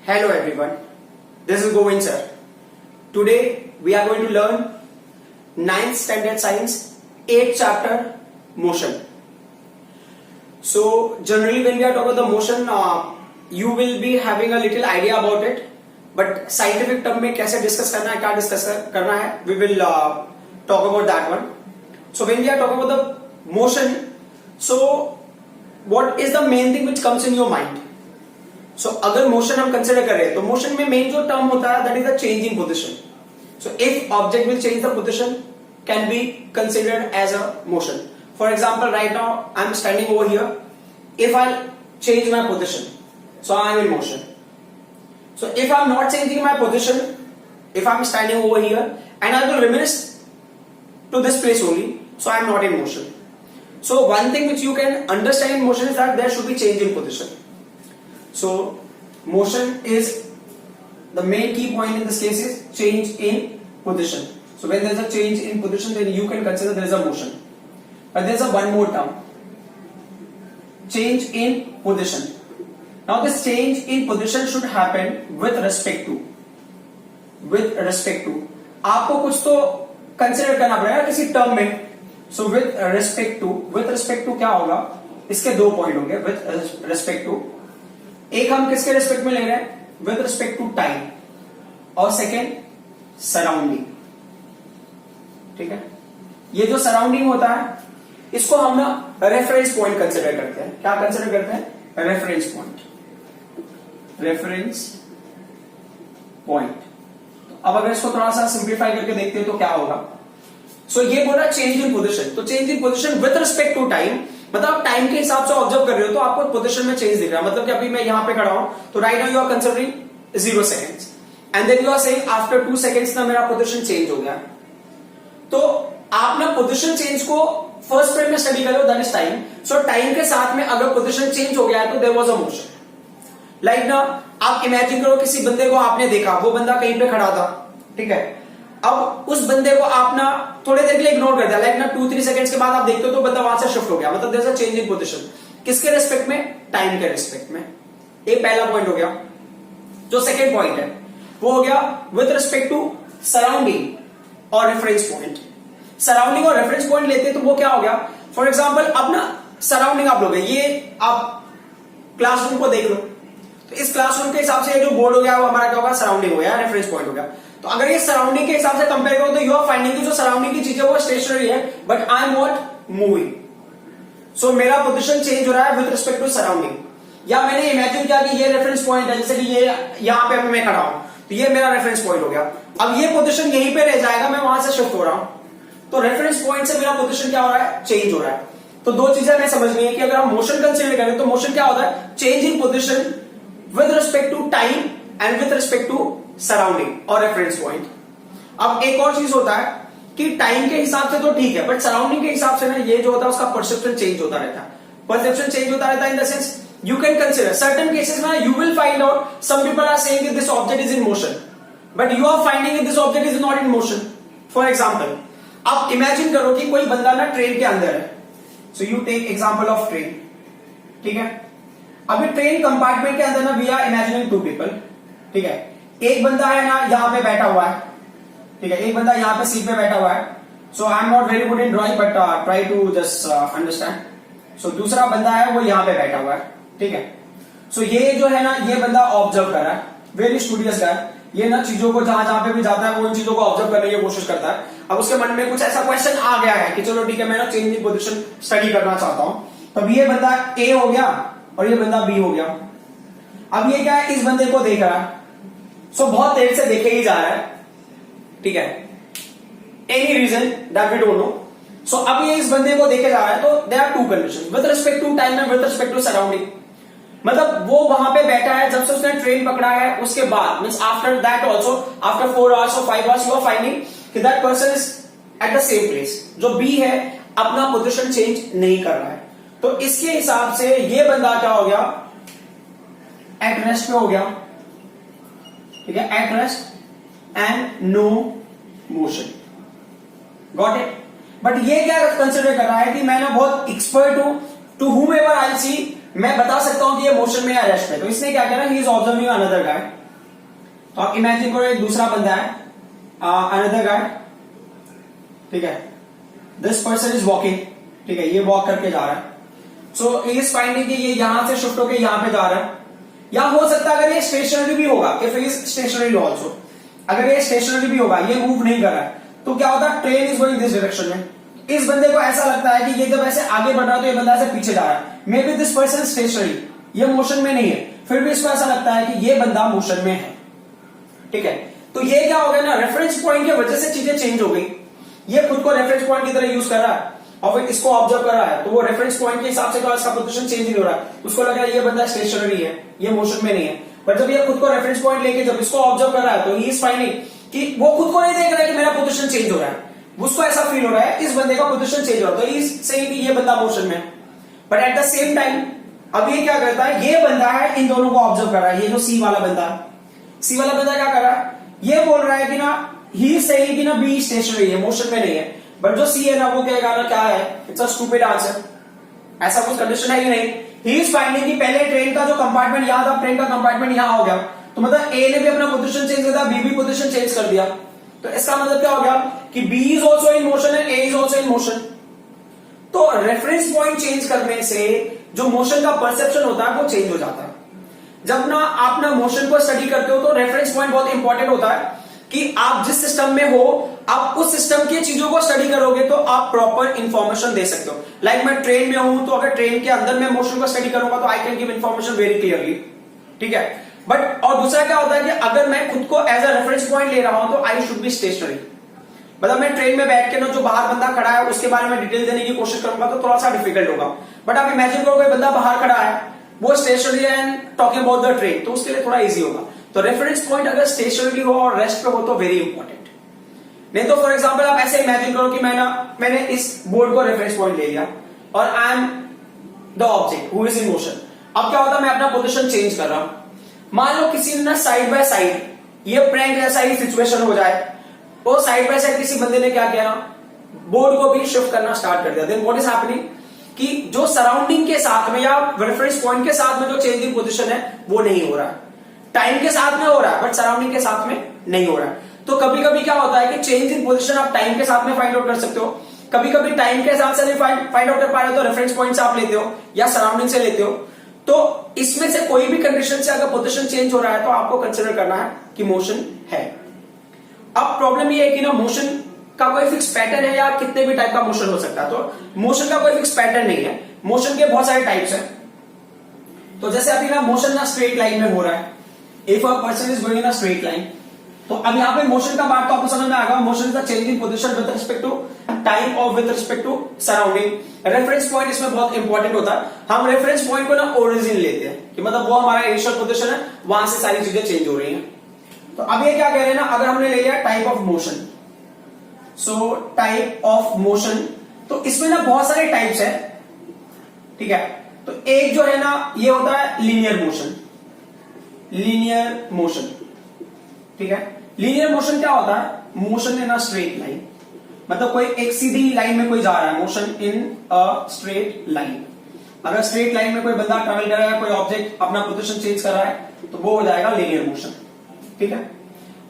Hello everyone, this is Govind sir. Today we are going to learn 9th standard science 8th chapter motion. So generally when we are talking about the motion, you will be having a little idea about it. But scientific term में कैसे discuss करना है, क्या discuss करना है, we will talk about that one. So when we are talking about the motion, so what is the main thing which comes in your mind? So अगर motion हम consider कर रहे हैं तो motion में main जो term होता है that is the change in position. So if object will change the position can be considered as a motion. For example, right now I am standing over here. If I change my position, so I am in motion. So if I am not changing my position, if I am standing over here and I will remain to this place only, so I am not in motion. So one thing which you can understand in motion is that there should be change in position. So motion is the main key point in this case is change in position. So when there is a change in position, then you can consider there is a motion. But there is a one more term, change in position. Now this change in position should happen with respect to. With respect to. आपको कुछ तो consider करना पड़ेगा किसी term में. So with respect to क्या होगा? इसके दो पॉइंट होंगे. With respect to एक हम किसके रेस्पेक्ट में ले रहे हैं? विद रिस्पेक्ट टू टाइम और सेकेंड सराउंडिंग. ठीक है, ये जो सराउंडिंग होता है इसको हम ना रेफरेंस पॉइंट कंसिडर करते हैं. क्या कंसिडर करते हैं? Reference point. Reference point. अब अगर इसको थोड़ा सा सिंप्लीफाई करके देखते हैं तो क्या होगा? सो ये बोल रहा है चेंज इन पोजिशन. तो change in position with respect to time, मतलब आप टाइम के हिसाब से ऑब्जर्व कर रहे हो तो आपको पोजीशन में चेंज दिख रहा है. मतलब कि अभी मैं यहां पे खड़ा हूं तो right now you are considering 0 seconds and then you are saying after 2 seconds ना मेरा पोजीशन चेंज हो गया. तो आप ना पोजीशन चेंज को फर्स्ट फ्रेम में स्टडी करो, that is time. So time के साथ में अगर पोजीशन चेंज हो गया है तो there was a motion. Like ना आप इमेजिन करो किसी बंदे को आपने देखा, वो बंदा कहीं पे खड़ा था. ठीक है, अब उस बंदे को आप ना थोड़ी देर के लिए इग्नोर कर दिया. लाइक ना 2-3 सेकंड्स के बाद आप देखते हो तो बंदा वहां से शिफ्ट हो गया. मतलब there is a change in position. किसके रेस्पेक्ट में? टाइम के रेस्पेक्ट में. ये पहला पॉइंट हो गया. जो सेकंड पॉइंट है वो हो गया विद रिस्पेक्ट टू सराउंडिंग और रेफरेंस पॉइंट. सराउंडिंग और रेफरेंस पॉइंट लेते हैं तो वो क्या हो गया? फॉर एग्जाम्पल अब ना सराउंडिंग आप लोग, ये आप क्लासरूम को देख लो तो इस क्लासरूम के हिसाब से जो बोर्ड हो गया वो हमारा क्या होगा? सराउंडिंग हो गया, रेफरेंस पॉइंट हो गया. तो अगर ये सराउंडिंग के हिसाब से कंपेयर करो तो यू आर फाइंडिंग जो सराउंडिंग की चीजें वो स्टेशनरी है but I am what? Moving. So मेरा पोजीशन चेंज हो रहा है विद रिस्पेक्ट टू सराउंडिंग. या मैंने इमेजिन किया कि ये रेफरेंस पॉइंट है, जैसे कि ये यहां पे मैं खड़ा हूं तो ये मेरा रेफरेंस पॉइंट हो गया. अब ये पोजीशन यहीं पे रह जाएगा, मैं वहां से शिफ्ट हो रहा हूं तो रेफरेंस पॉइंट से मेरा पोजीशन क्या हो रहा है? चेंज हो रहा है. तो दो चीजें हमें समझनी है कि अगर हम मोशन कंसीडर करें तो मोशन क्या होता है? Change in position with respect to time and with respect to surrounding और रेफरेंस पॉइंट. अब एक और चीज होता है कि टाइम के हिसाब से तो ठीक है बट सराउंडिंग के हिसाब से ना ये जो होता है उसका परसेप्शन चेंज होता रहता है. परसेप्शन चेंज होता रहता है in the sense you can consider certain cases में you will find out some people are saying this object is in motion but you are finding this object is not in motion. For example आप imagine करो कि कोई बंदा ना train के अंदर है. So you take example of train. ठीक है, अभी ट्रेन कंपार्टमेंट के अंदर ना वी आर इमेजिनिंग 2 पीपल. ठीक है, एक बंदा है ना यहां पे बैठा हुआ है. ठीक है, एक बंदा यहां पे सीट पे बैठा हुआ है. So I am not very good in drawing but try to just understand. So दूसरा बंदा है वो यहां पे बैठा हुआ है. ठीक है, सो ये जो है ना ये बंदा ऑब्जर्व कर रहा है, वेरी स्टूडियस गाय. ये ना चीजों को जहां जहां पे भी जाता है वो इन चीजों को ऑब्जर्व करने की कोशिश करता है. अब उसके मन में कुछ ऐसा क्वेश्चन आ गया है कि चलो ठीक है मैं ना चेंज इन पोजीशन स्टडी करना चाहता हूं. तब ये बंदा ए हो गया और ये बंदा बी हो गया. अब ये क्या है? इस बंदे को देख रहा है. सो बहुत देर से देखे ही जा रहा है. ठीक है, any reason that we don't know. So अब ये इस बंदे को देखे जा रहा है तो there are 2 condition with respect to time and with respect to surrounding. मतलब वो वहां पे बैठा है जब से उसने ट्रेन पकड़ा है उसके बाद means after that also after 4 hours और 5 आवर्स यू आर फाइंडिंग कि that person is at the same place. जो बी है अपना पोजीशन चेंज नहीं कर रहा है. तो इसके हिसाब से ये बंदा क्या हो गया? एट रेस्ट में हो गया. ठीक है, at rest and no motion. Got it? But ये क्या कंसिडर कर रहा है कि मैं ना बहुत एक्सपर्ट हूं, टू हुम एवर आई सी मैं बता सकता हूं कि ये मोशन में या रेस्ट में। तो इसने क्या किया ना, he is observing another guy. तो आप इमेजिन करो एक दूसरा बंदा है, अनदर गाय, ठीक है, दिस पर्सन इज वॉकिंग, ठीक है, ये वॉक करके जा रहा है। सो ही इज फाइंडिंग कि ये यहां से शिफ्ट होकर यहां पे जा रहा है, या हो सकता है अगर ये स्टेशनरी भी होगा, if he is stationary also, अगर ये स्टेशनरी भी होगा, ये मूव नहीं कर रहा है, तो क्या होता है, train is going this direction में। इस बंदे को ऐसा लगता है कि ये जब ऐसे आगे बढ़ रहा है तो ये बंदा ऐसे पीछे जा रहा है। Maybe this person stationary, ये मोशन में नहीं है, फिर भी इसको ऐसा लगता है कि ये बंदा मोशन में है, ठीक है। तो ये क्या हो गया ना, रेफरेंस पॉइंट की वजह से चीजें चेंज हो गई। ये खुद को रेफरेंस पॉइंट की तरह यूज कर रहा है और फिर इसको ऑब्जर्व कर रहा है, तो वो रेफरेंस पॉइंट के हिसाब से तो इसका पोजीशन चेंज नहीं हो रहा है। उसको लग रहा है ये बंदा स्टेशनरी है, ये मोशन में नहीं है। पर जब ये खुद को रेफरेंस पॉइंट लेके जब इसको ऑब्जर्व कर रहा है, तो ही इज फाइंडिंग कि वो खुद को नहीं देख रहा है कि मेरा पोजीशन चेंज हो रहा है, उसको ऐसा फील हो रहा है इस बंदे का पोजीशन चेंज हो रहा है, तो ही इज सेइंग कि ये बंदा मोशन में है। But at the same time अब ये क्या करता है, ये बंदा है इन दोनों को ऑब्जर्व कर रहा है। ये जो सी वाला बंदा है, सी वाला बंदा क्या कर रहा है, ये बोल रहा है कि ना ही सेइंग कि ना बी स्टेशनरी है, मोशन में नहीं है। बट जो सी है ना, वो कहेगा ना क्या है, इट्स अ स्टूपिड आंसर, ऐसा कुछ कंडीशन है ही नहीं। ही इज फाइंडिंग कि पहले ट्रेन का जो कंपार्टमेंट यहां था, ट्रेन का कंपार्टमेंट यहां हो गया, तो मतलब ए ने भी अपना पोजीशन चेंज कर दिया, बी भी पोजीशन चेंज कर दिया। तो इसका मतलब क्या हो गया कि B is also in motion and A is also in motion. तो रेफरेंस पॉइंट चेंज करने से जो मोशन का परसेप्शन होता है वो चेंज हो जाता है। जब ना आप ना मोशन को स्टडी करते हो तो रेफरेंस पॉइंट बहुत इंपॉर्टेंट होता है कि आप जिस सिस्टम में हो, आप उस सिस्टम की चीजों को स्टडी करोगे तो आप प्रॉपर इंफॉर्मेशन दे सकते हो। लाइक मैं ट्रेन में हूं, तो अगर ट्रेन के अंदर मैं मोशन को स्टडी करूंगा तो I can give information very clearly, ठीक है। बट और दूसरा क्या होता है कि अगर मैं खुद को एज अ रेफरेंस पॉइंट ले रहा हूं तो आई शुड बी स्टेशनरी। मतलब मैं ट्रेन में बैठ के ना जो बाहर बंदा खड़ा है उसके बारे में डिटेल देने की कोशिश करूंगा तो थोड़ा सा डिफिकल्ट होगा। बट आप इमेजिन करो कोई बंदा बाहर खड़ा है, वो stationary and talking about the train, तो उसके लिए थोड़ा इजी होगा। तो रेफरेंस पॉइंट अगर स्टेशनरी हो और रेस्ट पे हो तो वेरी इंपॉर्टेंट। नहीं तो फॉर एग्जांपल आप ऐसे इमेजिन करो कि मैंने इस बोर्ड को रेफरेंस पॉइंट ले लिया और I am the object who is in motion. अब क्या होता है, मैं अपना पोजीशन चेंज कर रहा हूं। मान लो किसी ने ना साइड बाय साइड ये प्रैंक जैसा ही सिचुएशन हो जाए, वो साइड बाय साइड किसी बंदे ने क्या किया ना, बोर्ड को भी शिफ्ट करना स्टार्ट कर दिया। देन व्हाट इज हैपनिंग कि जो सराउंडिंग के साथ में या रेफरेंस पॉइंट के साथ में जो चेंज इन पोजीशन है वो नहीं हो रहा है। टाइम के साथ में हो रहा है बट सराउंडिंग के साथ में नहीं हो रहा है। तो कभी कभी क्या होता है कि चेंज इन पोजीशन आप टाइम के साथ में फाइंड आउट कर सकते हो, कभी कभी टाइम के साथ से नहीं फाइंड आउट कर पा रहे हो तो रेफरेंस पॉइंट से आप लेते हो या सराउंडिंग से लेते हो। तो इसमें से कोई भी कंडीशन से अगर पोजीशन चेंज हो रहा है तो आपको कंसिडर करना है कि मोशन है। अब प्रॉब्लम ये है कि ना मोशन का कोई फिक्स पैटर्न है या कितने भी टाइप का मोशन हो सकता है। तो मोशन का कोई फिक्स पैटर्न नहीं है, मोशन के बहुत सारे टाइप्स हैं। तो जैसे अभी ना मोशन ना स्ट्रेट लाइन में हो रहा है, if a person is going in a straight line, तो अब यहाँ पे मोशन का बात तो आपको समझ में आएगा। Motion is the change in position with respect to time और with respect to surrounding. Reference point इसमें बहुत इंपॉर्टेंट होता है। हम रेफरेंस पॉइंट को ना ओरिजिन लेते हैं कि मतलब वो हमारा इनिशियल पोजीशन है, वहां से सारी चीजें चेंज हो रही हैं। तो अब ये क्या कह रहे हैं ना, अगर हमने ले लिया type of motion, so type of motion, तो इसमें ना बहुत सारे टाइप्स है, ठीक है। तो एक जो है ना ये होता है लीनियर मोशन, लीनियर मोशन, ठीक है। लीनियर मोशन क्या होता है, motion in a straight line, मतलब कोई एक सीधी लाइन में कोई जा रहा है, motion in a straight line. अगर स्ट्रेट लाइन में कोई बंदा ट्रेवल कर रहा है, कोई ऑब्जेक्ट अपना पोजीशन चेंज कर रहा है, तो वो हो जाएगा लीनियर मोशन, ठीक है।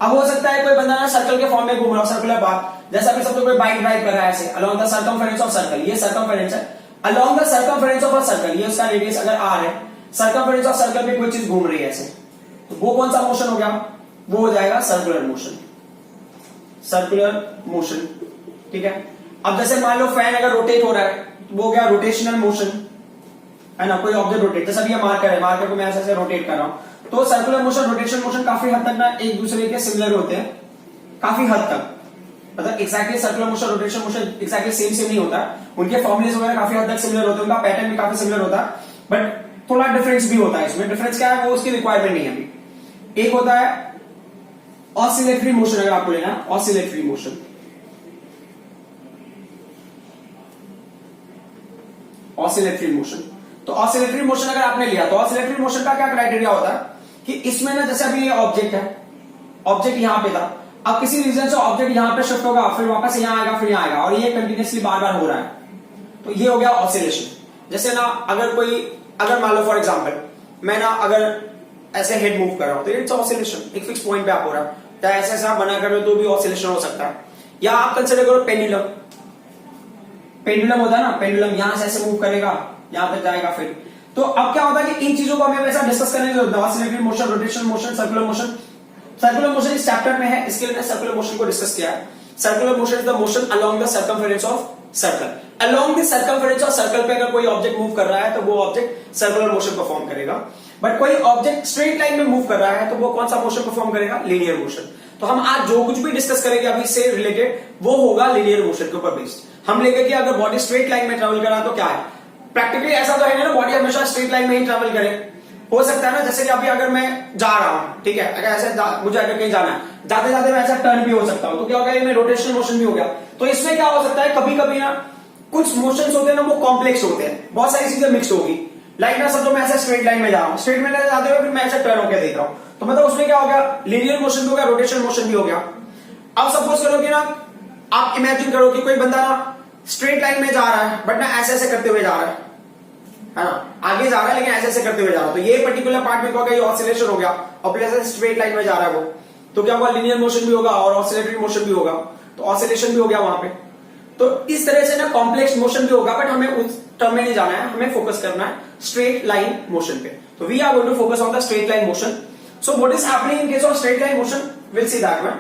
अब हो सकता है कोई बंदा ना सर्कल के फॉर्म में घूम रहा हो, सर्कुलर पाथ, जैसा कि सब कोई बाइक ड्राइव कर रहा है ऐसे along the circumference of circle, ये सर्कमफेरेंस है, along the circumference of a circle, ये उसका रेडियस अगर r है, सर्कमफेरेंस ऑफ सर्कल पे कोई चीज घूम रही है ऐसे, तो वो कौन सा मोशन हो गया, वो हो जाएगा सर्कुलर मोशन, सर्कुलर मोशन, ठीक है। अब जैसे मान लो फैन अगर रोटेट हो रहा है, वो हो गया रोटेशनल मोशन, है ना। कोई ऑब्जेक्ट रोटेट, जैसा ये मार्कर है, मार्कर को मैं ऐसे रोटेट कर रहा हूं, तो सर्कुलर मोशन, रोटेशन मोशन काफी हद तक ना एक दूसरे के सिमिलर होते हैं, काफी हद तक। मतलब exactly circular motion, rotation motion exactly same नहीं होता, उनके फॉर्मुलेज वगैरह काफी हद तक सिमिलर होते हैं, उनका पैटर्न भी काफी सिमिलर होता है, बट थोड़ा डिफरेंस भी होता है इसमें। डिफरेंस क्या है वो उसकी रिक्वायरमेंट नहीं है अभी। एक होता है ऑसिलेटरी मोशन, अगर आपको लेना है ऑसिलेटरी मोशन, ऑसिलेटरी मोशन, तो ऑसिलेटरी मोशन अगर आपने लिया तो ऑसिलेटरी मोशन का क्या क्राइटेरिया होता है कि इसमें ना जैसे अभी ये ऑब्जेक्ट है, ऑब्जेक्ट यहां पे था, अब किसी रीजन से ऑब्जेक्ट यहां पे शिफ्ट होगा, फिर वापस यहां आएगा, फिर यहां आएगा, और ये कंटिन्यूसली बार बार हो रहा है, तो ये हो गया ऑसिलेशन। जैसे ना अगर कोई अगर मान लो फॉर एग्जांपल मैं ना अगर ऐसे हेड मूव कर रहा हूं तो इट्स ऑसिलेशन, एक फिक्स पॉइंट पे आप हो रहा है, या ऐसे ऐसा आप बना कर रहे हो तो भी ऑसिलेशन हो सकता है। या आप कंसिडर करो पेंडुलम, पेंडुलम होता है ना, पेंडुलम यहां से ऐसे मूव करेगा, यहां तक जाएगा फिर। तो अब क्या होता है कि इन चीजों को हमें वैसा डिस्कस करने की जरूरत है, oscillatory motion, rotational motion, circular motion. Circular motion इस चैप्टर में है, इसके लिए मैंने सर्कुलर मोशन को डिस्कस किया है। Circular motion is the motion along the circumference of circle. Along the circumference of circle पे अगर कोई ऑब्जेक्ट मूव कर रहा है तो वो ऑब्जेक्ट सर्कुलर मोशन परफॉर्म करेगा। बट कोई ऑब्जेक्ट स्ट्रेट लाइन में मूव कर रहा है तो वो कौन सा मोशन परफॉर्म करेगा? Linear motion. तो हम आज जो कुछ भी डिस्कस करेंगे अभी से रिलेटेड वो होगा लीनियर मोशन के ऊपर बेस्ड। हम लेंगे कि अगर बॉडी स्ट्रेट लाइन में ट्रेवल कर रहा है तो क्या है। प्रैक्टिकली ऐसा तो है ना, बॉडी हमेशा स्ट्रेट लाइन में ही ट्रेवल करे। हो सकता है ना, जैसे कि अभी अगर मैं जा रहा हूं, ठीक है, अगर ऐसे मुझे अगर कहीं जाना है, जाते जाते मैं ऐसा टर्न भी हो सकता हूं, तो क्या होगा, ये रोटेशनल मोशन भी हो गया। तो इसमें क्या हो सकता है, कभी कभी ना कुछ मोशंस होते हैं ना वो कॉम्प्लेक्स होते हैं, बहुत सारी चीजें मिक्स होगी। लाइक ना समझो मैं ऐसे स्ट्रेट लाइन में जा रहा हूँ, स्ट्रेट में जाते हुए फिर मैं ऐसे टर्न होकर देख रहा हूँ, तो मतलब उसमें क्या हो गया, लीनियर मोशन भी हो गया, रोटेशनल मोशन भी हो गया। अब सपोज करो कि ना आप इमेजिन करो कि कोई बंदा ना स्ट्रेट लाइन में जा रहा है बट ना ऐसे ऐसे करते हुए जा रहा है ना, आगे जा रहा है लेकिन ऐसे ऐसे करते हुए जा रहा है, तो ये पर्टिकुलर पार्ट में क्या होगा, ये ऑसिलेशन हो गया। और प्लस स्ट्रेट लाइन में जा रहा है वो, तो क्या होगा, लीनियर मोशन भी होगा और ऑसिलेटरी मोशन भी होगा, तो ऑसिलेशन भी हो गया वहां पे। तो इस तरह से ना कॉम्प्लेक्स मोशन भी होगा, बट हमें उस टर्म में नहीं जाना है, हमें फोकस करना है स्ट्रेट लाइन मोशन पे। तो we are going to focus on the straight line motion. So what is happening in case of straight line motion, will see that one.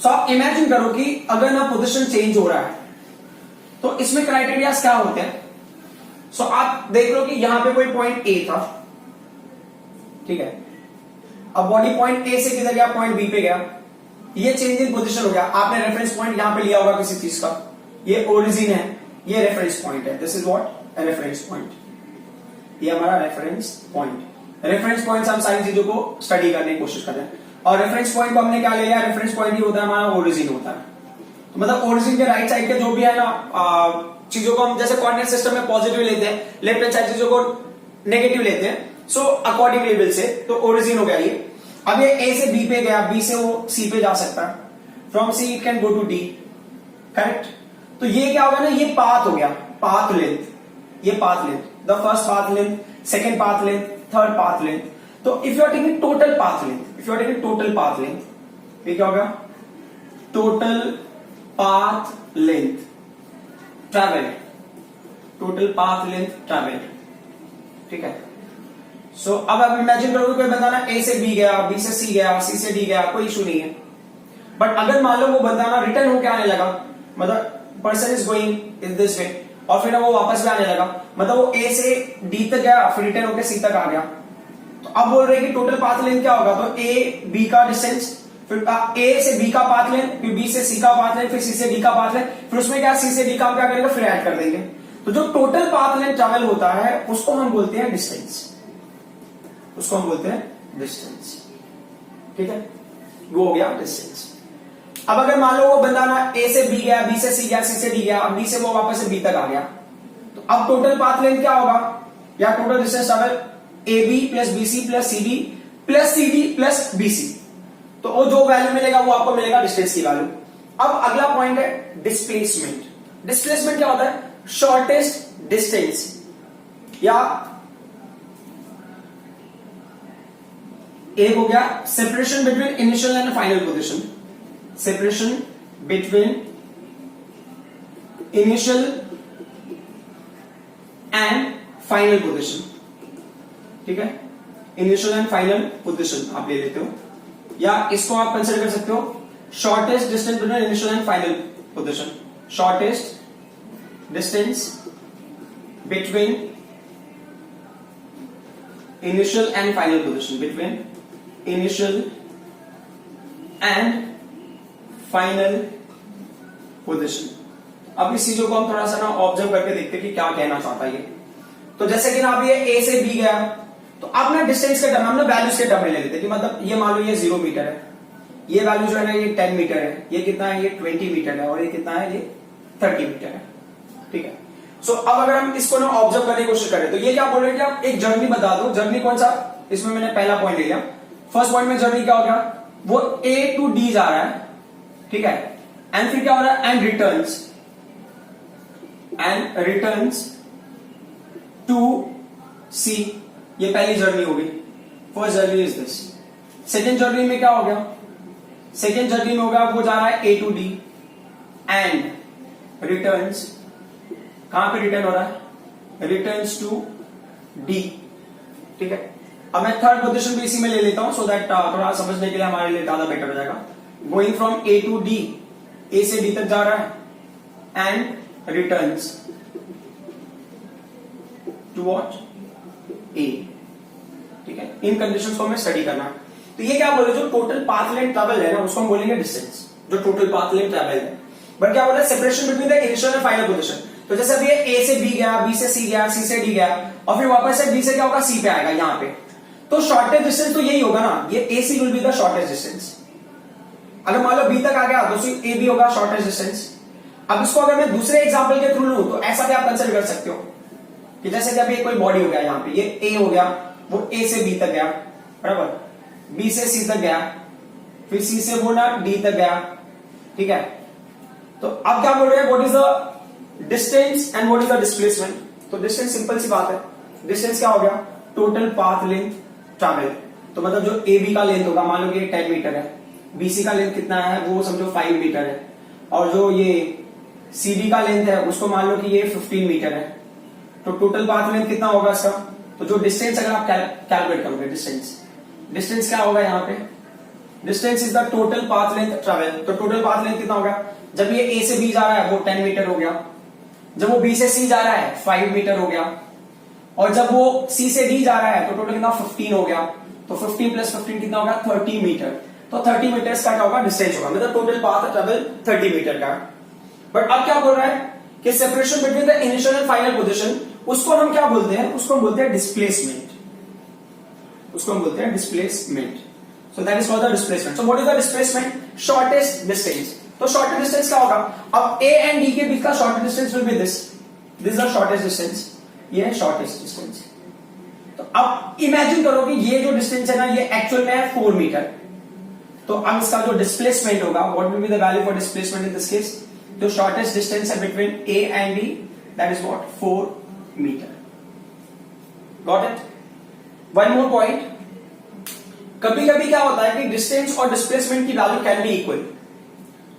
So आप इमेजिन करो कि अगर ना पोजिशन चेंज हो रहा है तो इसमें क्राइटेरिया क्या होते हैं। सो आप देख लो कि यहां पे कोई पॉइंट ए था, ठीक है, अब बॉडी पॉइंट ए से किधर गया, पॉइंट बी पे गया, ये चेंज इन पोजीशन हो गया। आपने रेफरेंस पॉइंट यहां पे लिया होगा किसी चीज का, ये ओरिजिन है, ये रेफरेंस पॉइंट है, this is what reference point, ये हमारा रेफरेंस पॉइंट। रेफरेंस पॉइंट हम सारी चीजों को स्टडी करने की कोशिश कर रहे हैं, और रेफरेंस पॉइंट को हमने क्या ले लिया, रेफरेंस पॉइंट ही होता है हमारा ओरिजिन होता है। तो मतलब ओरिजिन के राइट साइड के जो भी है ना चीजों को हम जैसे कोऑर्डिनेट सिस्टम में पॉजिटिव लेते हैं, लेफ्ट हैंड साइड चीजों को नेगेटिव लेते हैं। सो अकॉर्डिंगली विल से, तो ओरिजिन हो गया ये। अब ये ए से बी पे गया, बी से वो सी पे जा सकता है, from C it can go to D, correct. तो ये क्या होगा ना, ये पाथ हो गया, पाथ लेंथ, ये path length, the first path length, second path length, third path length. तो if you are taking total path length, if you are taking total path length, ये क्या होगा, total path length travelled, total path length travelled, ठीक है। सो अब आप imagine करोगे कोई बंदा ना ए से बी गया, बी से सी गया, सी से डी गया, कोई इशू नहीं है। बट अगर मान लो वो बंदा ना रिटर्न होके आने लगा, मतलब person is going in this way, और फिर वो वापस भी आने लगा, मतलब वो ए से डी तक गया फिर रिटर्न होके सी तक आ गया, तो अब बोल रहे कि टोटल पाथ लेंथ क्या होगा, तो ए बी का डिस्टेंस, फिर ए से बी का पाथ लेंथ, फिर बी से सी का पाथ लेंथ, फिर सी से डी का पाथ लेंथ, फिर उसमें क्या सी से डी का क्या करेगा, फिर ऐड कर देंगे। तो जो टोटल पाथ लेंथ ट्रैवल होता है उसको हम बोलते हैं डिस्टेंस, उसको हम बोलते हैं डिस्टेंस, ठीक है, वो हो गया डिस्टेंस। अब अगर मान लो वो बंदा ना ए से बी गया, बी से सी गया, सी से डी गया, अब बी से वो वापस से बी तक आ गया, तो अब टोटल पाथ लेंथ क्या होगा, या total distance travel A B plus B C plus C D plus C D plus B C. तो वो जो वैल्यू मिलेगा वो आपको मिलेगा डिस्टेंस की वैल्यू। अब अगला पॉइंट है डिस्प्लेसमेंट। डिस्प्लेसमेंट क्या होता है, शॉर्टेस्ट डिस्टेंस, या एक हो गया separation between initial and final position, separation between initial and final position, ठीक है, इनिशियल एंड फाइनल पोजीशन आप ले लेते हो, या इसको आप कंसिडर कर सकते हो shortest distance between initial and final position, shortest distance between initial and final position, between initial and final position. अब इस चीजों को हम थोड़ा सा ना ऑब्जर्व करके देखते हैं कि क्या कहना चाहता है ये। तो जैसे कि ना अब ये ए से बी गया, तो अब ना डिस्टेंस के टर्म, हम ना वैल्यूज के टर्म में ले लेते हैं कि मतलब ये मान लो ये 0 मीटर है, ये वैल्यू जो है ना ये 10 मीटर है, ये कितना है, ये 20 मीटर है, और ये कितना है, ये 30 मीटर है, ठीक है। सो अब अगर हम इसको ना ऑब्जर्व करने की कोशिश करें तो ये क्या बोल रहे हैं कि आप एक जर्नी बता दो, जर्नी कौन सा, इसमें मैंने पहला पॉइंट ले लिया, फर्स्ट पॉइंट में जर्नी क्या हो गया, वो ए टू डी जा रहा है, ठीक है, एंड फिर क्या हो रहा है, एंड रिटर्न्स टू सी, ये पहली जर्नी हो गई, first journey is this. Second journey में क्या हो गया, सेकेंड जर्नी में हो गया वो जा रहा है ए टू डी एंड रिटर्न्स, कहां पे रिटर्न हो रहा है, रिटर्न्स टू डी, ठीक है। अब मैं थर्ड पोजीशन भी इसी में ले लेता हूं सो दैट थोड़ा समझने के लिए हमारे लिए ज्यादा बेटर हो जाएगा। Going from A to D, A से डी तक जा रहा है and returns to what, A, ठीक है। इन कंडीशंस को हमें स्टडी करना है। तो ये क्या बोले, जो टोटल पाथ लेंथ ट्रैवल है ना उसको हम बोलेंगे डिस्टेंस, जो टोटल पाथ लेंथ ट्रैवल है। बट क्या बोला, separation between the initial and final position. तो जैसे अभी ए से बी गया, बी से सी गया, सी से डी गया और फिर वापस से बी से क्या होगा, सी पे आएगा यहां पे। तो शॉर्टेस्ट डिस्टेंस तो यही होगा ना, ये A C will be the shortest distance. अगर मान लो बी तक आ गया तो ए बी होगा शॉर्टेस्ट डिस्टेंस। अब इसको अगर मैं दूसरे एग्जांपल के थ्रू लूं तो ऐसा भी आप कंसिडर कर सकते हो कि जैसे कि अभी कोई बॉडी हो गया, यहाँ पे ये ए हो गया, वो ए से बी तक गया, बराबर, बी से सी तक गया, फिर सी से वो ना डी तक गया, ठीक है। तो अब क्या बोल रहे हैं, what is the distance and what is the displacement. तो डिस्टेंस सिंपल सी बात है, डिस्टेंस क्या हो गया, टोटल पाथ लेंथ ट्रैवल। तो मतलब जो ए बी का लेंथ होगा, मान लो कि 10 मीटर है, बी सी का लेंथ कितना है वो समझो 5 मीटर है, और जो ये सी डी का लेंथ है उसको मान लो कि ये 15 मीटर है। तो टोटल पाथ लेंथ कितना होगा इसका, तो जो डिस्टेंस अगर आप कैलकुलेट करोगे, डिस्टेंस क्या होगा यहाँ पे, distance is the total path length travel. तो टोटल पाथ लेंथ कितना होगा, जब ये ए से बी जा रहा है वो 10 मीटर हो गया, जब वो बी से सी जा रहा है 5 मीटर हो गया, और जब वो सी से डी जा रहा है तो टोटल कितना 15 हो गया। तो 15 प्लस 15 कितना होगा, 30 मीटर। तो 30 मीटर का क्या होगा, डिस्टेंस होगा, मतलब टोटल पाथ ट्रैवल 30 मीटर का। बट अब क्या बोल रहा है कि separation between the initial and final position, उसको हम क्या बोलते हैं, उसको हम बोलते हैं डिस्प्लेसमेंट, उसको हम बोलते हैं displacement. So that is called the displacement. So what is the displacement, shortest distance. तो शॉर्टेस्ट डिस्टेंस क्या होगा, अब ए एंड डी के बीच का shortest distance will be this is the shortest distance, ये है शॉर्टेस्ट डिस्टेंस। तो अब इमेजिन करो कि ये जो डिस्टेंस है ना ये एक्चुअल में है 4 मीटर। तो अब इसका जो डिस्प्लेसमेंट होगा, what will be the value for displacement in this case, जो शॉर्टेस्ट डिस्टेंस है between A and D, that is what, 4 metre. Got it. One more point, कभी कभी क्या होता है कि डिस्टेंस और डिस्प्लेसमेंट की value can be equal,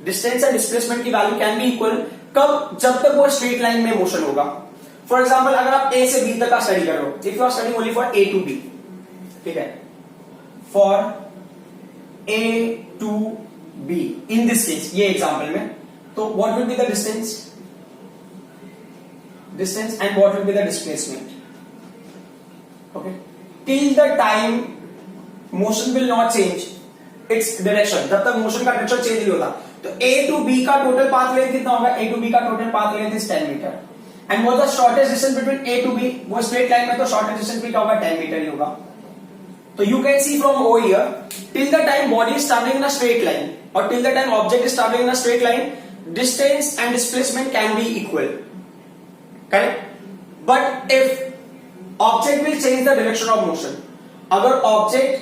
distance and displacement की वैल्यू कैन बी इक्वल, कब, जब तक वो स्ट्रेट लाइन में मोशन होगा। फॉर एग्जाम्पल अगर आप ए से बी तक का स्टडी करो, if you are studying only for A to B, ठीक है, for A to B in this case, ये एग्जाम्पल में, तो what will be the distance and what will be the displacement, okay, till the time motion will not change its direction, जब तक motion का direction change नहीं होता। तो A to B का टोटल पाथ लेंथ कितना होगा, ए टू बी का total path length is 10 metre and what the shortest distance between A to B, वो स्ट्रेट लाइन में तो शॉर्टेस्ट डिस्टेंस भी क्या होगा, 10 मीटर ही होगा। तो you can see from over here, till the time body is traveling in a straight line or till the time object is traveling in a straight line, distance and displacement can be equal, correct? But if object will change the direction of motion, अगर object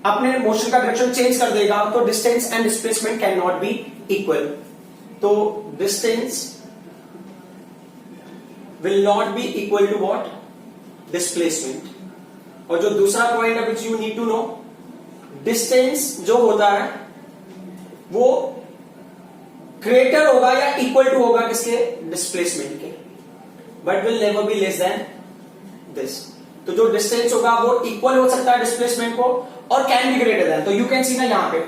अपने motion का direction change कर देगा तो distance and displacement cannot be equal. तो distance will not be equal to what? Displacement. और जो दूसरा पॉइंट है which you need to know, distance जो होता है वो ग्रेटर होगा या इक्वल टू होगा किसके, डिस्प्लेसमेंट के, but will never be less than this. तो जो डिस्टेंस होगा वो इक्वल हो सकता है डिस्प्लेसमेंट को और कैन बी ग्रेटर देन। तो यू कैन सी ना यहाँ पे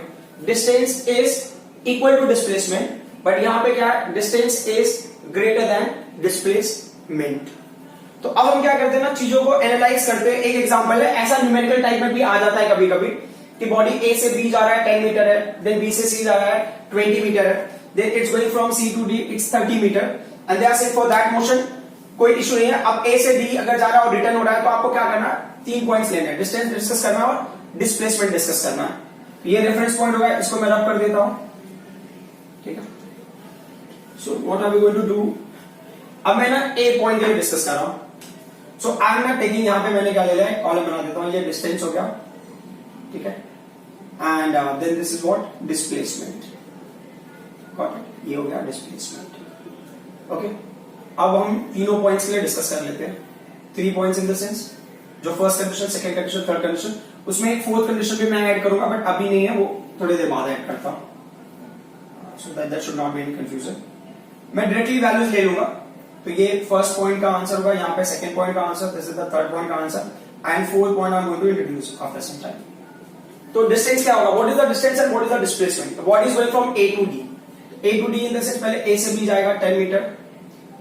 distance is equal to displacement, but यहां पे क्या है, distance is greater than displacement. तो अब हम क्या करते हैं ना, चीजों को एनालाइज करते हैं। एक एग्जांपल है, ऐसा न्यूमेरिकल टाइप में भी आ जाता है कभी कभी कि बॉडी ए से बी जा रहा है 10 मीटर है, देन बी से सी जा रहा है 20 मीटर है, then it's going from C to D it's 30 metre and they are saying for that motion कोई इशू नहीं है। अब ए से डी अगर जा रहा है और रिटर्न हो रहा है तो आपको क्या करना है, 3 पॉइंट्स लेने हैं, डिस्टेंस डिस्कस करना और डिस्प्लेसमेंट डिस्कस करना है। ये रेफरेंस पॉइंट होगा, इसको मैं रब कर देता हूं, ठीक है। So what are we going to do, अब मैं ना ए पॉइंट के लिए डिस्कस कर रहा हूं। सो आई एम नॉट टेकिंग, यहां पे मैंने क्या ले लिया है, कॉलम बना देता हूं, ये डिस्टेंस हो गया, ठीक है, and then this is what, displacement, got it, ये हो गया डिस्प्लेसमेंट, ओके। अब हम तीनों पॉइंट्स के लिए डिस्कस कर लेते हैं, 3 पॉइंट्स इन द सेंस जो first condition, second condition, third condition, उसमें एक फोर्थ कंडीशन भी मैं ऐड करूंगा, बट अभी नहीं है, वो थोड़ी देर बाद ऐड करता हूं, so that should not be any confusion. मैं डायरेक्टली वैल्यूज ले लूंगा, तो ये फर्स्ट पॉइंट का आंसर होगा, यहाँ पे सेकंड पॉइंट का answer, this is the third point का answer, and fourth point I am going to introduce after some time. तो डिस्टेंस क्या होगा, what is the distance and what is the displacement, what is going from A to D. A to D in the sense, पहले A से B जाएगा 10 metre,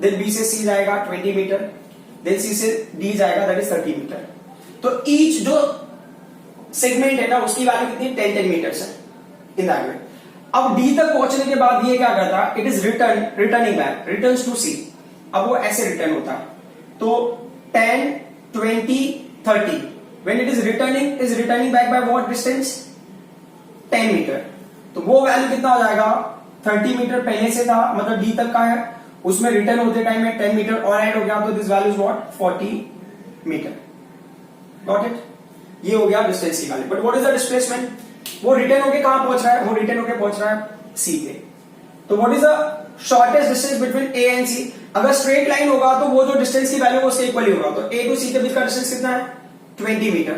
then B से सी जाएगा 20 metre, then सी से D जाएगा that is 30 metre. तो each जो segment है ना उसकी वैल्यू कितनी 10 मीटर्स है इन दैट वे। अब डी तक पहुंचने के बाद ये क्या करता है, it is returning back, returns to C. अब वो ऐसे रिटर्न होता है, तो 10, 20, 30 when it is returning back by what distance, 10 metre. तो वो वैल्यू कितना हो जाएगा, 30 मीटर पहले से था, मतलब डी तक का है, उसमें रिटर्न होते टाइम में 10 मीटर और ऐड हो गया, तो this value is what 40 metre. Got it, ये हो गया डिस्टेंस की value. But what is the displacement, वो रिटर्न होके कहां पहुंच रहा है, वो रिटर्न होके पहुंच रहा है सी पे। तो what is the shortest distance between A and C, अगर स्ट्रेट लाइन होगा तो वो जो डिस्टेंस की वैल्यू उसके इक्वल ही होगा, तो ए टू सी के बीच का डिस्टेंस कितना है 20 मीटर,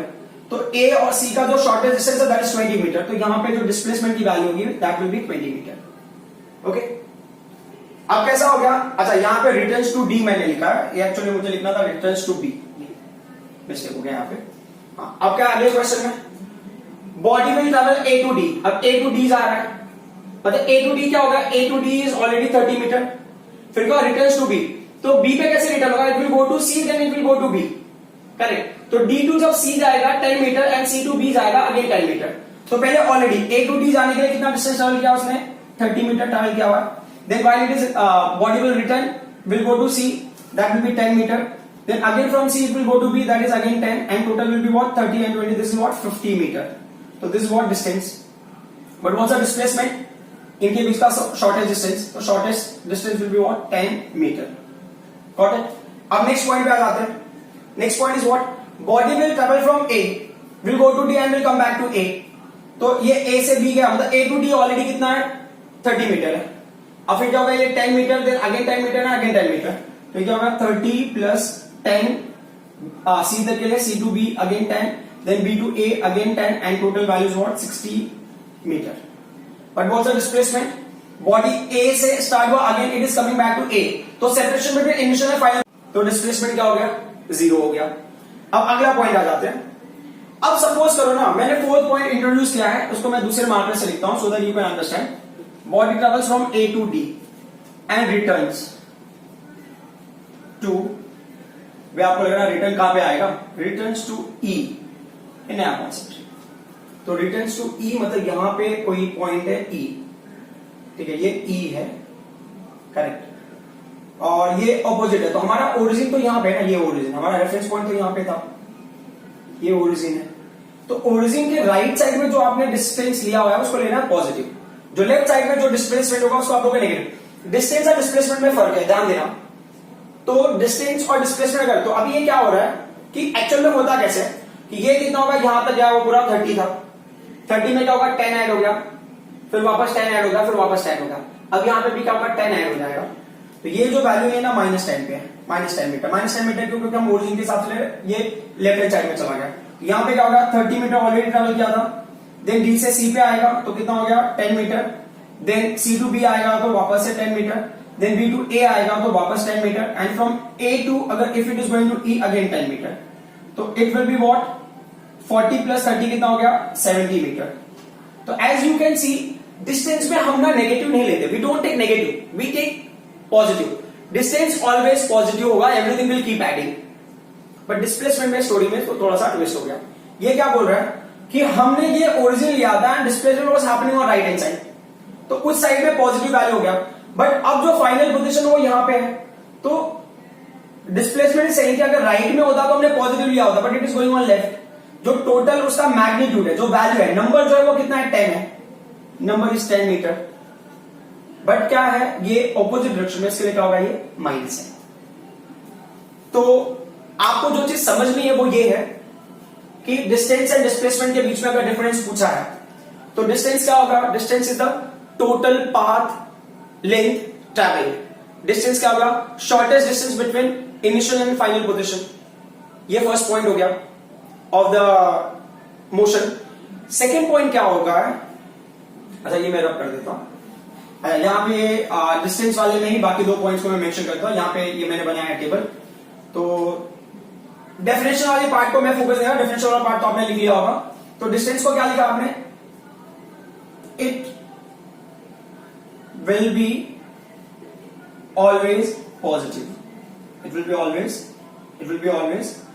तो ए और सी का जो शॉर्टेस्ट डिस्टेंस है दैट इज 20 मीटर, तो यहां पे जो डिस्प्लेसमेंट की वैल्यू होगी that will be 20 metre. Okay, अब कैसा हो गया, अच्छा यहां पे रिटर्न्स टू डी मैंने लिखा है, ये एक्चुअली मुझे लिखना था रिटर्न्स टू बी, मिस्टेक हो गया यहां पे। अब क्या अगले क्वेश्चन में, body will travel A to D, अब ए टू डी जा रहा है, मतलब ए टू डी क्या होगा, A to D is already 30 metre, फिर क्या रिटर्न्स टू बी, तो बी पे कैसे रिटर्न होगा, it will go to C then it will go to B, correct. तो डी टू जब सी जाएगा 10 metre and C to B जाएगा अगेन 10 मीटर, तो पहले ऑलरेडी ए टू डी जाने के लिए कितना डिस्टेंस ट्रेवल किया उसने 30 मीटर ट्रेवल किया हुआ है, then while it is body will return will go to C that will be 10 metre, then again from C it will go to B that is again 10 and total will be what 30 and 20, this is what 50 meter, so this is what distance, but what's the displacement इनके बीच का shortest distance, तो shortest distance will be what 10 meter, got it। अब next point पे आ जाते हैं, next point is what, body will travel from A will go to D and will come back to A, तो ये A से B गया, मतलब A to D already कितना है 30 मीटर है, अब फिर क्या होगा ये 10 मीटर देन अगेन 10 मीटर है अगेन 10 मीटर, तो क्या होगा 30 प्लस 10 सी तक के लिए, C to B again 10 then B to A again 10 and total value is what 60 metre. But what's the displacement, body A से स्टार्ट हुआ again it is coming back to A, तो separation between initial and final, तो displacement क्या हो गया 0 हो गया। अब अगला पॉइंट आ जाते हैं, अब सपोज करो ना मैंने फोर्थ पॉइंट इंट्रोड्यूस किया है, उसको मैं दूसरे मार्कर से लिखता हूं so that you can understand, body travels from A to D and returns to, वे आपको लग रहा है रिटर्न कहां पे आएगा, रिटर्न्स टू ई, नया कॉन्सेप्ट, तो रिटर्न्स टू ई मतलब यहां पे कोई पॉइंट है ई, ठीक है, ये ई है, करेक्ट, और ये ऑपोजिट है, तो हमारा ओरिजिन तो यहां पे है ना, ये ओरिजिन, हमारा रेफरेंस पॉइंट तो यहां पे था, ये ओरिजिन है, तो ओरिजिन के राइट साइड में जो आपने डिस्टेंस लिया हुआ है उसको लेना है पॉजिटिव, जो लेफ्ट साइड में जो डिस्प्लेसमेंट होगा उसको आप लोग नेगेटिव। डिस्टेंस और डिस्प्लेसमेंट में फर्क है, ध्यान देना, तो डिस्टेंस और डिस्प्लेसमेंट अगर, तो अभी ये क्या हो रहा है कि एक्चुअल में होता कैसे है कि ये कितना होगा, यहां तक गया वो पूरा 30 था, 30 में क्या होगा 10 ऐड हो गया, फिर वापस 10 ऐड होगा, फिर वापस 10 होगा, अब यहां पे भी क्या होगा 10 ऐड हो जाएगा, तो ये जो वैल्यू है ना -10 पे है, -10 मीटर, -10 मीटर क्यों, क्योंकि हम ओरिजिन के हिसाब से ये लेफ्ट हैंड साइड में चला गया, यहां पे क्या होगा 30 मीटर ऑलरेडी ट्रेवल किया था, देन डी से सी पे आएगा तो कितना हो गया 10 metre, then C to B आएगा तो वापस से 10 metre, then B to A आएगा तो वापस 10 metre, and from A to अगर if it is going to E again 10 metre, तो it will be what 40 plus 30 कितना हो गया 70 मीटर। तो as you can see distance में हम ना नेगेटिव नहीं लेते, we don't take negative, we take positive, distance always positive होगा, everything will keep adding, but displacement में स्टोरी में तो थोड़ा सा ट्विस्ट हो गया। ये क्या बोल रहा है कि हमने ये ओरिजिन लिया था and displacement was happening on right hand side, तो उस साइड में पॉजिटिव वैल्यू हो गया, बट अब जो फाइनल पोजीशन वो यहां पे है, तो डिस्प्लेसमेंट सही कि अगर राइट में होता तो हमने पॉजिटिव लिया होता, but it is going on left, जो टोटल उसका मैग्नीट्यूड है, जो वैल्यू है, नंबर जो है वो कितना है 10 है, नंबर इज 10 मीटर, बट क्या है ये ऑपोजिट डायरेक्शन में, इसके लिए क्या होगा ये माइनस है। तो आपको जो चीज समझनी है वो ये है कि डिस्टेंस एंड डिस्प्लेसमेंट के बीच में अगर डिफरेंस पूछा है तो डिस्टेंस क्या होगा, distance is the total path length travel, distance क्या होगा shortest distance between initial and final position, ये फर्स्ट पॉइंट हो गया। Of the motion. Second point क्या होगा, अच्छा ये मैं रब कर देता हूं, यहाँ पे डिस्टेंस वाले में ही बाकी 2 पॉइंट्स को मैं मेंशन करता हूं। यहाँ पे ये मैंने बनाया है टेबल, तो डेफिनेशन वाले पार्ट को मैं फोकस देगा, डेफिनेशन वाला पार्ट तो आपने लिख लिया होगा। तो डिस्टेंस को क्या लिखा आपने, it will be always positive, it will be always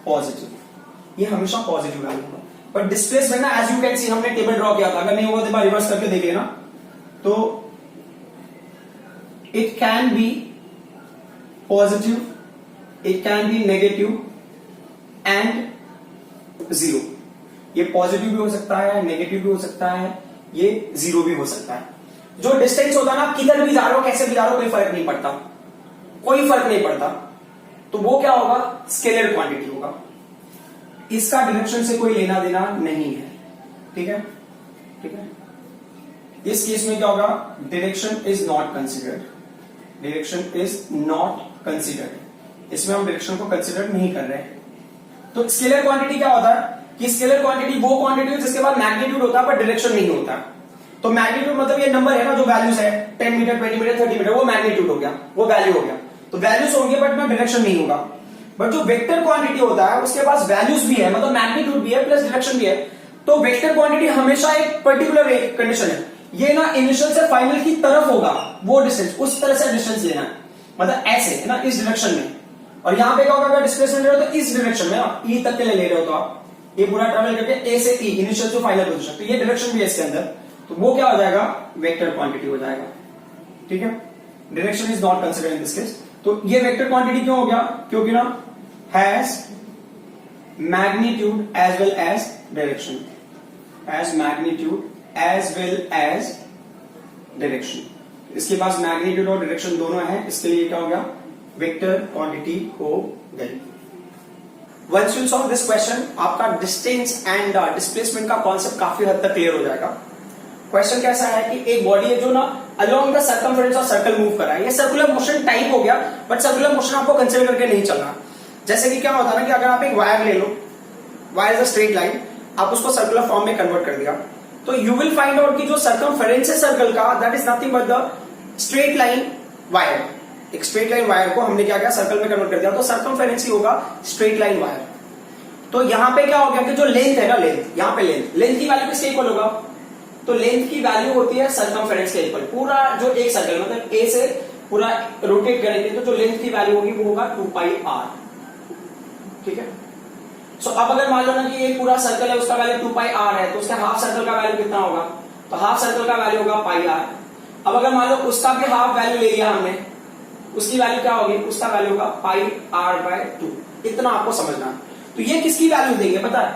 positive, ये हमेशा पॉजिटिव वैल्यू होगा। बट डिस्प्लेसमेंट ना, एज यू कैन सी, हमने टेबल ड्रॉ किया था, अगर नहीं होगा तो रिवर्स करके देखिए ना, तो it can be positive, it can be negative and zero. ये पॉजिटिव भी हो सकता है, नेगेटिव भी हो सकता है, ये जीरो भी हो सकता है। जो डिस्टेंस होता है ना, किधर भी जा रहे हो, कैसे भी जा रहे हो, कोई फर्क नहीं पड़ता, कोई फर्क नहीं पड़ता, तो वो क्या होगा, स्केलर क्वांटिटी होगा। इसका डायरेक्शन से कोई लेना देना नहीं है, ठीक है, ठीक है। इस केस में क्या होगा, direction is not considered, direction is not considered, इसमें हम डायरेक्शन को कंसिडर नहीं कर रहे हैं। तो स्केलर क्वांटिटी क्या होता है कि स्केलर क्वांटिटी वो क्वांटिटी है जिसके बाद मैग्नीट्यूड होता है पर डायरेक्शन नहीं होता। तो मैग्नीट्यूड मतलब ये नंबर है ना, जो वैल्यूज है 10 मीटर, 20 मीटर, 30 मीटर, वो मैग्नीट्यूड हो गया, वो वैल्यू हो गया। तो वैल्यूज होंगे बट में डायरेक्शन नहीं होगा। बट जो वेक्टर क्वांटिटी होता है उसके पास वैल्यूज भी है, मतलब मैग्नीट्यूड भी है प्लस डायरेक्शन भी है। तो वेक्टर क्वांटिटी हमेशा एक पर्टिकुलर कंडीशन है, ये ना इनिशियल से फाइनल की तरफ होगा वो डिस्टेंस, उस तरह से डिस्टेंस लेना है, मतलब ऐसे ना, इस डायरेक्शन में। और यहाँ पे क्या होगा, अगर डिस्प्लेसमेंट ले रहे हो तो इस डायरेक्शन में ना, ई तक के लिए ले रहे हो तो आप ये पूरा ट्रेवल करके ए से ई, इनिशियल टू फाइनल पोजीशन, तो ये डायरेक्शन भी है इसके अंदर, तो वो क्या हो जाएगा, वेक्टर क्वांटिटी हो जाएगा, ठीक है। Direction is not considered in this case. तो ये वेक्टर क्वांटिटी क्यों हो गया, क्योंकि ना has magnitude as well as direction, has magnitude as well as direction. इसके पास मैग्नीट्यूड और डायरेक्शन दोनों है, इसके लिए क्या हो गया, वेक्टर क्वांटिटी हो गई। Once you solve this question, आपका डिस्टेंस एंड डिस्प्लेसमेंट का कॉन्सेप्ट काफी हद तक क्लियर हो जाएगा। क्वेश्चन कैसा है कि एक बॉडी है जो ना along the circumference of circle move कर रहा है, ये सर्कुलर मोशन टाइप हो गया, बट सर्कुलर मोशन आपको कंसिडर करके नहीं चलना। जैसे कि क्या होता है ना कि अगर आप एक वायर ले लो, wire is a straight line, आप उसको सर्कुलर फॉर्म में कन्वर्ट कर दिया, तो यू विल फाइंड आउट कि जो सर्कमफेरेंस है सर्कल का, that is nothing but the straight line wire. एक स्ट्रेट लाइन वायर को हमने क्या किया, सर्कल में कन्वर्ट कर दिया, तो सर्कमफेरेंस ही होगा स्ट्रेट लाइन वायर। तो यहां पे क्या हो गया कि जो लेंथ है ना, लेंथ, यहां पे लेंथ की वैल्यू किसके इक्वल होगा, तो लेंथ की वैल्यू होती है सर्कमफेरेंस के इक्वल। पूरा जो एक सर्कल मतलब ए से पूरा रोटेट करेंगे तो जो लेंथ की वैल्यू होगी वो होगा 2πr, ठीक है। सो अब अगर मान लो ना कि एक पूरा सर्कल है, उसका वैल्यू 2πr है, तो उसका हाफ सर्कल का वैल्यू कितना होगा, तो हाफ सर्कल का वैल्यू होगा πr। अब अगर मान लो उसका भी हाफ वैल्यू ले लिया हमने, उसकी वैल्यू क्या होगी, उसका वैल्यू होगा πr/2। इतना आपको समझना है। तो ये किसकी वैल्यू देंगे पता है,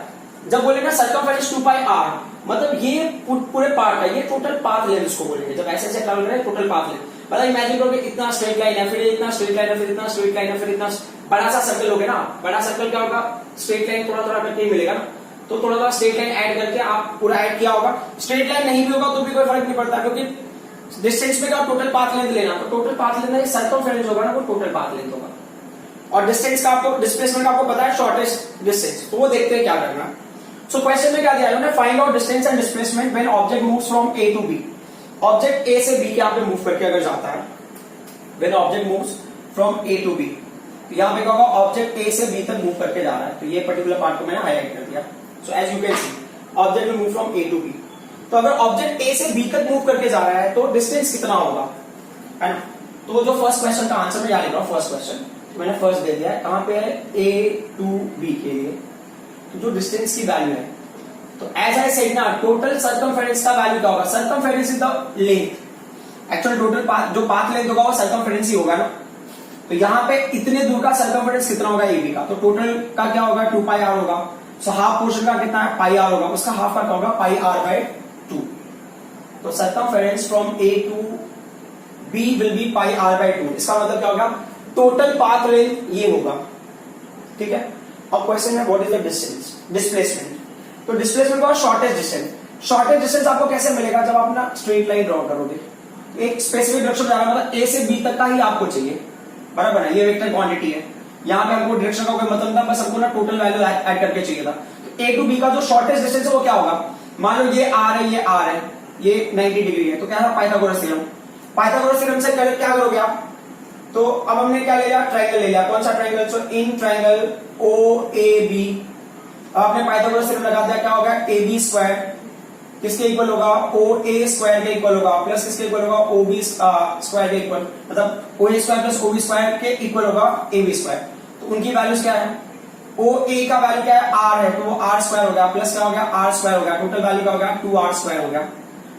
जब बोलेंगे सर्कमफेरेंस 2πr, मतलब ये पूरे पार्ट का, ये टोटल पाथ लेंथ इसको बोलेंगे। जब ऐसे ऐसे ट्रैवल करें टोटल पाथ लेंथ, मतलब इमेजिन करो कि इतना स्ट्रेट लाइन है, फिर इतना स्ट्रेट लाइन है, फिर इतना स्ट्रेट लाइन है, फिर इतना बड़ा सा सर्कल हो गया ना। बड़ा सर्कल क्या होगा, स्ट्रेट लाइन थोड़ा थोड़ा करके मिलेगा ना, तो थोड़ा थोड़ा स्ट्रेट लाइन ऐड करके आप पूरा ऐड किया होगा। स्ट्रेट लाइन नहीं भी होगा तो भी कोई फर्क नहीं पड़ता, क्योंकि डिस्टेंस में क्या टोटल पाथ लेंथ लेना, तो टोटल पाथ लेंथ सर्कमफेरेंस होगा ना, वो टोटल पाथ लेंथ होगा। और डिस्टेंस का आपको, डिस्प्लेसमेंट का आपको पता है शॉर्टेस्ट डिस्टेंस, तो वो देखते हैं क्या करना। सो क्वेश्चन में क्या दिया है, find out distance and displacement when object moves from A to B. Object A से बी के यहाँ पे मूव करके अगर जाता है, when object moves from A to B, तो यहाँ पे क्या होगा, ऑब्जेक्ट ए से बी तक मूव करके जा रहा है, तो ये पर्टिकुलर पार्ट को मैंने हाईलाइट कर दिया। So as you can see object will move from A to B. तो अगर ऑब्जेक्ट ए से बी तक मूव करके जा रहा है तो डिस्टेंस कितना होगा, है ना। तो जो फर्स्ट क्वेश्चन का आंसर मैं यहाँ लिख रहा हूँ, फर्स्ट क्वेश्चन मैंने फर्स्ट दे दिया है, कहां पे है, ए टू बी के लिए। तो जो डिस्टेंस की वैल्यू है, तो एज आई सेड ना, टोटल सर्कमफेरेंस का वैल्यू क्या होगा, circumference is the length. Actual total path, जो पाथ लेंथ होगा वो सर्कमफेरेंस ही होगा ना। तो यहाँ पे इतने दूर का सर्कमफेरेंस कितना होगा एबी का, तो टोटल का क्या होगा 2πr होगा। सो हाफ पोर्शन का कितना है, πr होगा, उसका हाफ का क्या होगा, πr/2। तो circumference from A to B will be πr/2। इसका मतलब क्या होगा, टोटल पाथ लेंथ ये होगा, ठीक है। अब क्वेश्चन है what is the distance, displacement. तो डिस्प्लेसमेंट का शॉर्टेस्ट डिस्टेंस, शॉर्टेस्ट डिस्टेंस आपको कैसे मिलेगा, जब आप ना स्ट्रेट लाइन ड्रॉ करोगे, एक स्पेसिफिक डायरेक्शन जा रहा है, मतलब ए से बी तक का ही आपको चाहिए, बराबर है। ये वेक्टर क्वांटिटी है, यहाँ पे हमको डायरेक्शन का कोई मतलब था, बस हमको ना टोटल वैल्यू ऐड करके चाहिए था। ए टू बी का जो शॉर्टेस्ट डिस्टेंस है वो क्या होगा? मान लो ये आर है, ये आर है, ये 90 डिग्री है, तो क्या है? Pythagoras theorem. पाइथागोरस थ्योरम से क्या करोगे आप? तो अब हमने क्या ले लिया? ट्रायंगल ले लिया। कौन सा triangle? So in triangle O A B, आपने पाइथागोरस थ्योरम लगा दिया, क्या होगा? ए बी स्क्वायर किसके इक्वल होगा? ओ ए स्क्वायर के इक्वल होगा, प्लस किसके इक्वल होगा? ओ बी स्क्वायर के इक्वल, मतलब O A square plus O B square के इक्वल होगा ए बी स्क्वायर। तो उनकी वैल्यूज क्या है? ओ ए का वैल्यू क्या है? आर है, तो वो आर स्क्वायर हो गया, प्लस क्या हो गया? आर स्क्वायर हो गया, टोटल वैल्यू क्या हो गया? 2r स्क्वायर हो गया।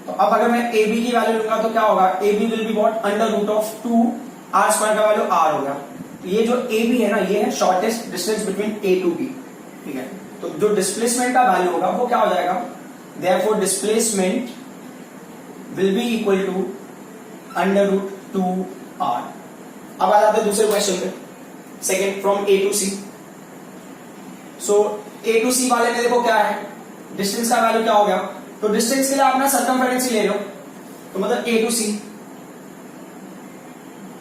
तो अब अगर मैं ए बी की वैल्यू लूंगा तो क्या होगा? A B will be what? Under root of 2r square का वैल्यू r हो गया। तो ये जो ए बी है ना, ये है shortest distance between A to B, ठीक है। तो जो डिस्प्लेसमेंट का वैल्यू होगा वो क्या हो जाएगा? Therefore displacement will be equal to under root 2r। अब आ जाते हैं दूसरे क्वेश्चन पे, second from A to C. So A to C वाले में देखो क्या है, डिस्टेंस का वैल्यू क्या हो गया? तो डिस्टेंस के लिए आप ना सर्कमफेरेंस ही ले लो, तो मतलब ए टू सी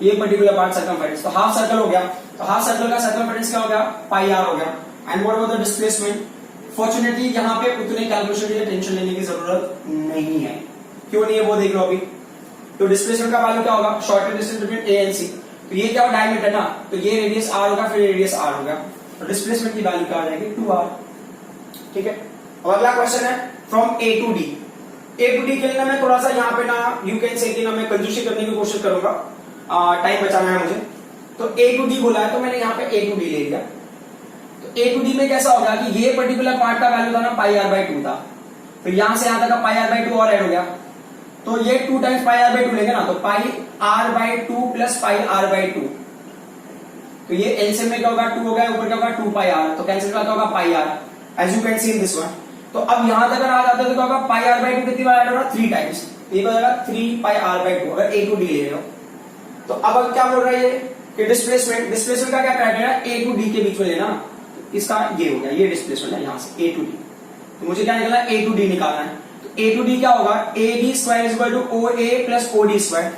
ये पर्टिकुलर पार्ट सर्कमफेरेंस, तो हाफ सर्कल हो गया, तो हाफ सर्कल का सर्कमफेरेंस क्या हो गया? पाई आर हो गया। And what was the displacement? Fortunately यहाँ पे उतने कैलकुलेशन के लिए टेंशन लेने की जरूरत नहीं है। क्यों नहीं है वो देख लो अभी। तो डिस्प्लेसमेंट का वैल्यू क्या होगा? Shortest distance between A and C, तो ये क्या डायमीटर है ना, तो ये रेडियस आर होगा, फिर रेडियस आर होगा, तो डिस्प्लेसमेंट की वैल्यू क्या आ जाएगी? 2r, ठीक है। अब अगला क्वेश्चन है from A to D. A to D के लिए ना मैं थोड़ा सा यहाँ पे ना यू कैन से कि ना मैं कंजूसी करने की कोशिश करूंगा, टाइम बचाना है मुझे। तो ए टू डी बोला है तो मैंने यहाँ पे ए टू डी ले लिया। ए टू डी में कैसा होगा कि ये पर्टिकुलर पार्ट का वैल्यू था ना पाई आर बाई 2 था, फिर यहां से यहां तक पाई आर बाई 2 और ऐड हो गया, तो ये 2 टाइम्स पाई आर बाई 2 लेंगे ना, तो pi R by 2 plus pi R by 2, तो ये एलसीएम में क्या होगा? 2 होगा, ऊपर क्या होगा? 2 पाई आर, तो कैंसिल क्या होगा? Pi R, as you can see in this one. तो अब यहां तक अगर आ जाते तो क्या होगा? पाई आर बाई 2 कितनी बार ऐड होगा? 3 टाइम्स, ये हो जाएगा 3 पाई आर बाई 2 अगर ए टू डी ले रहे हो। तो अब क्या बोल रहा है ये कि डिस्प्लेसमेंट का क्या क्राइटेरिया? ए टू डी के बीच में लेना, इसका ये हो गया, ये डिस्प्लेसमेंट है यहां से ए टू डी, तो मुझे क्या निकलना है? ए टू डी निकालना है। तो ए टू डी क्या होगा? A B square is equal to O A plus O D square,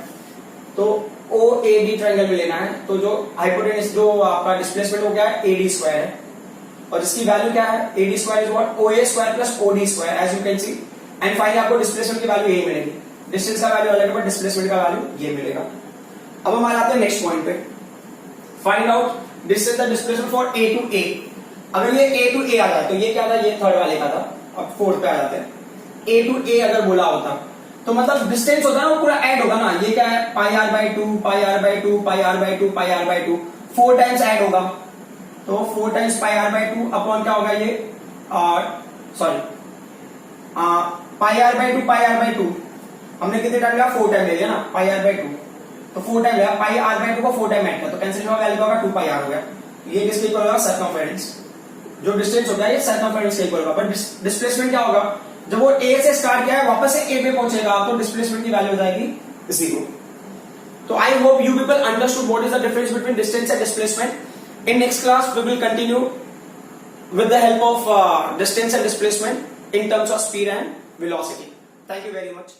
तो ओ ए डी ट्राइंगल में लेना है, तो जो हाइपोटेनस जो आपका डिस्प्लेसमेंट हो गया है ए डी स्क्वायर है, और इसकी वैल्यू क्या है? A D square is what? O A square plus O D square, as you can see. And finally आपको डिस्प्लेसमेंट की वैल्यू यही मिलेगी, डिस्टेंस का वैल्यू अलग है, डिस्प्लेसमेंट का वैल्यू ये मिलेगा। अब हम आ जाते हैं नेक्स्ट पॉइंट पे, find out distance the displacement for A to A. अगर ये ए टू ए आ जाए, तो ये क्या था? ये थर्ड वाले का था, अब फोर्थ पे आ जाते हैं। ए टू ए अगर बोला होता तो मतलब डिस्टेंस होता है ना वो पूरा ऐड होगा ना, ये क्या है? Pi R by 2 pi R by 2 pi R by 2 pi R by 2, 4 times add होगा, तो 4 times pi R by 2 upon क्या होगा? ये sorry pi R by 2 pi R by 2 हमने कितने टाइम लिया? 4 टाइम ले लिया ना, पाई आर बाई 2, तो 4 टाइम लिया, पाई आर बाई 2 को 4 टाइम ऐड किया, तो कैंसिल होगा, वैल्यू होगा 2 पाई आर हो गया। ये किसके इक्वल होगा? सर्कमफेरेंस। जो डिस्टेंस होता है ये सर्कमफेरेंस के इक्वल होगा, बट डिस्प्लेसमेंट क्या होगा? जब वो ए से स्टार्ट किया है वापस से ए पे पहुंचेगा, तो डिस्प्लेसमेंट की वैल्यू हो जाएगी 0। तो I hope you people understood what is the difference between distance and displacement. In next class we will continue with the help of distance and displacement in terms of speed and velocity. Thank you very much.